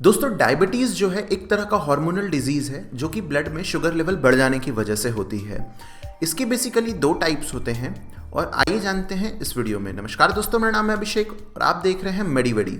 दोस्तों डायबिटीज़ जो है एक तरह का हार्मोनल डिजीज़ है जो कि ब्लड में शुगर लेवल बढ़ जाने की वजह से होती है। इसके बेसिकली दो टाइप्स होते हैं और आइए जानते हैं इस वीडियो में। नमस्कार दोस्तों, मेरा नाम है अभिषेक और आप देख रहे हैं मेडिवेडी।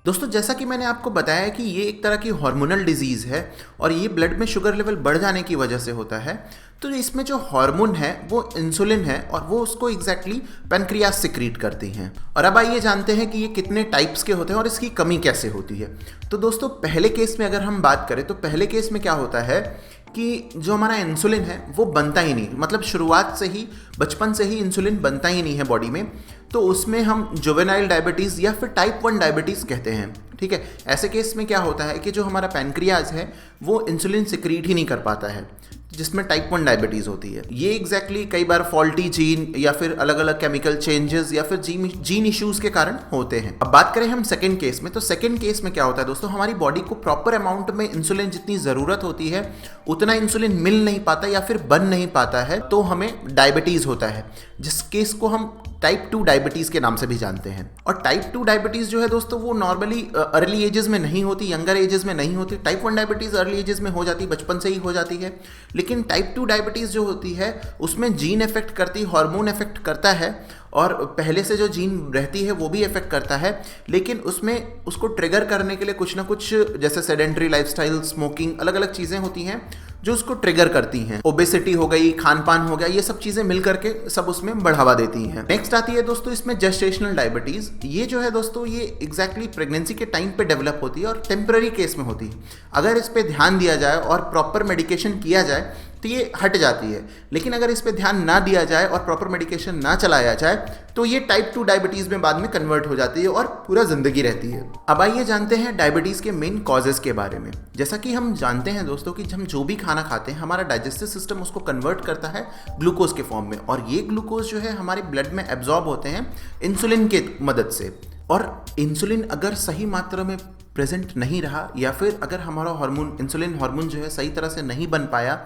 दोस्तों जैसा कि मैंने आपको बताया कि ये एक तरह की हार्मोनल डिजीज़ है और ये ब्लड में शुगर लेवल बढ़ जाने की वजह से होता है। तो इसमें जो हार्मोन है वो इंसुलिन है और वो उसको एग्जैक्टली पैनक्रियास सिक्रीट करती हैं। और अब आइए जानते हैं कि ये कितने टाइप्स के होते हैं और इसकी कमी कैसे होती है। तो दोस्तों पहले केस में अगर हम बात करें तो पहले केस में क्या होता है कि जो हमारा इंसुलिन है वो बनता ही नहीं, मतलब शुरुआत से ही बचपन से ही इंसुलिन बनता ही नहीं है बॉडी में। तो उसमें हम जुवेनाइल डायबिटीज़ या फिर टाइप 1 डायबिटीज़ कहते हैं। ठीक है, ऐसे केस में क्या होता है कि जो हमारा पैनक्रियाज है वो इंसुलिन सिक्रीट ही नहीं कर पाता है, जिसमें टाइप 1 डायबिटीज़ होती है। ये एग्जैक्टली कई बार फॉल्टी जीन या फिर अलग अलग केमिकल चेंजेस या फिर जीन इश्यूज़ के कारण होते हैं। अब बात करें हम सेकंड केस में, तो सेकंड केस में क्या होता है दोस्तों, हमारी बॉडी को प्रॉपर अमाउंट में इंसुलिन जितनी ज़रूरत होती है उतना इंसुलिन मिल नहीं पाता या फिर बन नहीं पाता है, तो हमें डायबिटीज़ होता है, जिस केस को हम टाइप 2 डायबिटीज़ के नाम से भी जानते हैं। और टाइप 2 डायबिटीज़ जो है दोस्तों वो नॉर्मली अर्ली एजेस में नहीं होती, यंगर एजेस में नहीं होती। टाइप 1 डायबिटीज़ अर्ली एजेस में हो जाती, बचपन से ही हो जाती है। लेकिन टाइप 2 डायबिटीज़ जो होती है उसमें जीन इफेक्ट करती, हार्मोन इफेक्ट करता है और पहले से जो जीन रहती है वो भी इफेक्ट करता है। लेकिन उसमें उसको ट्रिगर करने के लिए कुछ ना कुछ, जैसे सेडेंटरी लाइफस्टाइल, स्मोकिंग, अलग अलग चीज़ें होती हैं जो उसको ट्रिगर करती हैं। ओबेसिटी हो गई, खान पान हो गया, ये सब चीज़ें मिल करके सब उसमें बढ़ावा देती हैं। नेक्स्ट आती है दोस्तों इसमें जेस्टेशनल डायबिटीज़। ये जो है दोस्तों ये एग्जैक्टली प्रेगनेंसी के टाइम पे डेवलप होती है और टेम्पररी केस में होती है। अगर इस पर ध्यान दिया जाए और प्रॉपर मेडिकेशन किया जाए तो ये हट जाती है। लेकिन अगर इस पे ध्यान ना दिया जाए और प्रॉपर मेडिकेशन ना चलाया जाए तो ये टाइप 2 डायबिटीज़ में बाद में कन्वर्ट हो जाती है और पूरा ज़िंदगी रहती है। अब आइए जानते हैं डायबिटीज़ के मेन कॉजेज़ के बारे में। जैसा कि हम जानते हैं दोस्तों कि हम जो भी खाना खाते हैं हमारा डाइजेस्टिव सिस्टम उसको कन्वर्ट करता है ग्लूकोज के फॉर्म में, और ये ग्लूकोज जो है हमारे ब्लड में एब्जॉर्ब होते हैं इंसुलिन के मदद से। और इंसुलिन अगर सही मात्रा में प्रेजेंट नहीं रहा या फिर अगर हमारा हार्मोन, इंसुलिन हार्मोन जो है सही तरह से नहीं बन पाया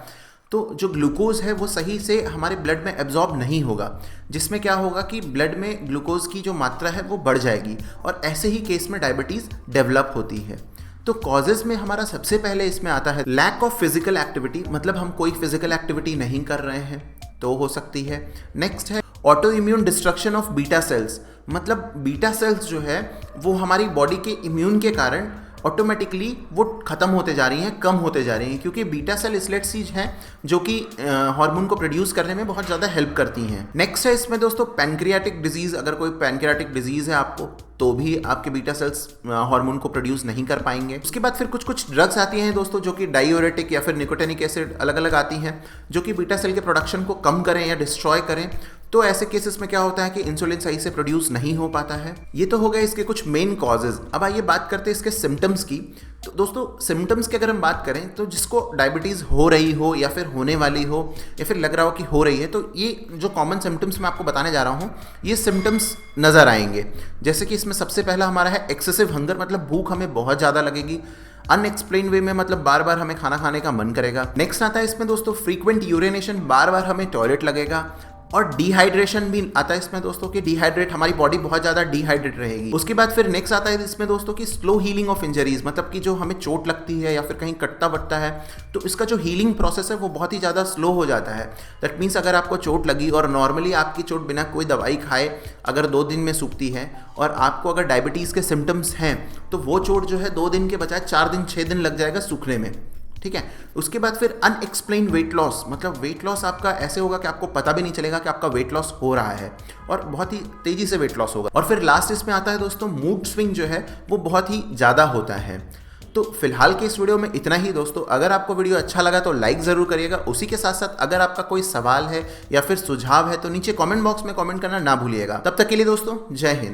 तो जो ग्लूकोज है वो सही से हमारे ब्लड में एब्जॉर्ब नहीं होगा, जिसमें क्या होगा कि ब्लड में ग्लूकोज की जो मात्रा है वो बढ़ जाएगी और ऐसे ही केस में डायबिटीज़ डेवलप होती है। तो कॉजेज़ में हमारा सबसे पहले इसमें आता है लैक ऑफ फिजिकल एक्टिविटी, मतलब हम कोई फिजिकल एक्टिविटी नहीं कर रहे हैं तो हो सकती है। नेक्स्ट है auto immune destruction of beta cells, मतलब बीटा सेल्स जो है वो हमारी बॉडी के इम्यून के कारण ऑटोमेटिकली वो ख़त्म होते जा रही हैं, कम होते जा रही हैं, क्योंकि बीटा सेल इसलेट्स हैं जो कि हार्मोन को प्रोड्यूस करने में बहुत ज़्यादा हेल्प करती हैं। नेक्स्ट है इसमें दोस्तों पैनक्रियाटिक डिजीज़। अगर कोई पैनक्रियाटिक डिजीज़ है आपको तो भी आपके बीटा सेल्स हार्मोन को प्रोड्यूस नहीं कर पाएंगे। उसके बाद फिर कुछ ड्रग्स आती हैं दोस्तों जो कि डायूरेटिक या फिर निकोटिनिक एसिड, अलग अलग आती हैं जो कि बीटा सेल के प्रोडक्शन को कम करें या डिस्ट्रॉय करें। तो ऐसे केसेस में क्या होता है कि इंसुलिन सही से प्रोड्यूस नहीं हो पाता है। ये तो हो गए इसके कुछ मेन कॉजेज। अब आइए बात करते हैं इसके सिम्टम्स की। तो दोस्तों सिम्टम्स की अगर हम बात करें तो जिसको डायबिटीज़ हो रही हो या फिर होने वाली हो या फिर लग रहा हो कि हो रही है, तो ये जो कॉमन सिम्टम्स मैं आपको बताने जा रहा हूँ ये सिम्टम्स नज़र आएंगे। जैसे कि इसमें सबसे पहला हमारा है एक्सेसिव हंगर, मतलब भूख हमें बहुत ज़्यादा लगेगी अनएक्सप्लेन वे में, मतलब बार बार हमें खाना खाने का मन करेगा। नेक्स्ट आता है इसमें दोस्तों फ्रीक्वेंट यूरिनेशन, बार बार हमें टॉयलेट लगेगा। और डिहाइड्रेशन भी आता है इसमें दोस्तों कि डिहाइड्रेट, हमारी बॉडी बहुत ज़्यादा डिहाइड्रेट रहेगी। उसके बाद फिर नेक्स्ट आता है इसमें दोस्तों कि स्लो हीलिंग ऑफ इंजरीज, मतलब कि जो हमें चोट लगती है या फिर कहीं कटता वटता है तो इसका जो हीलिंग प्रोसेस है वो बहुत ही ज़्यादा स्लो हो जाता है। दैट मीन्स अगर आपको चोट लगी और नॉर्मली आपकी चोट बिना कोई दवाई खाए अगर 2 दिन में सूखती है और आपको अगर डायबिटीज़ के सिम्टम्स हैं तो वो चोट जो है 2 दिन के बजाय 4 दिन 6 दिन लग जाएगा सूखने में। ठीक है, उसके बाद फिर अनएक्सप्लेन वेट लॉस, मतलब वेट लॉस आपका ऐसे होगा कि आपको पता भी नहीं चलेगा कि आपका वेट लॉस हो रहा है और बहुत ही तेजी से वेट लॉस होगा। और फिर लास्ट इसमें आता है दोस्तों मूड स्विंग जो है वो बहुत ही ज़्यादा होता है। तो फिलहाल के इस वीडियो में इतना ही दोस्तों। अगर आपको वीडियो अच्छा लगा तो लाइक ज़रूर करिएगा। उसी के साथ साथ अगर आपका कोई सवाल है या फिर सुझाव है तो नीचे कमेंट बॉक्स में कमेंट करना ना भूलिएगा। तब तक के लिए दोस्तों जय हिंद।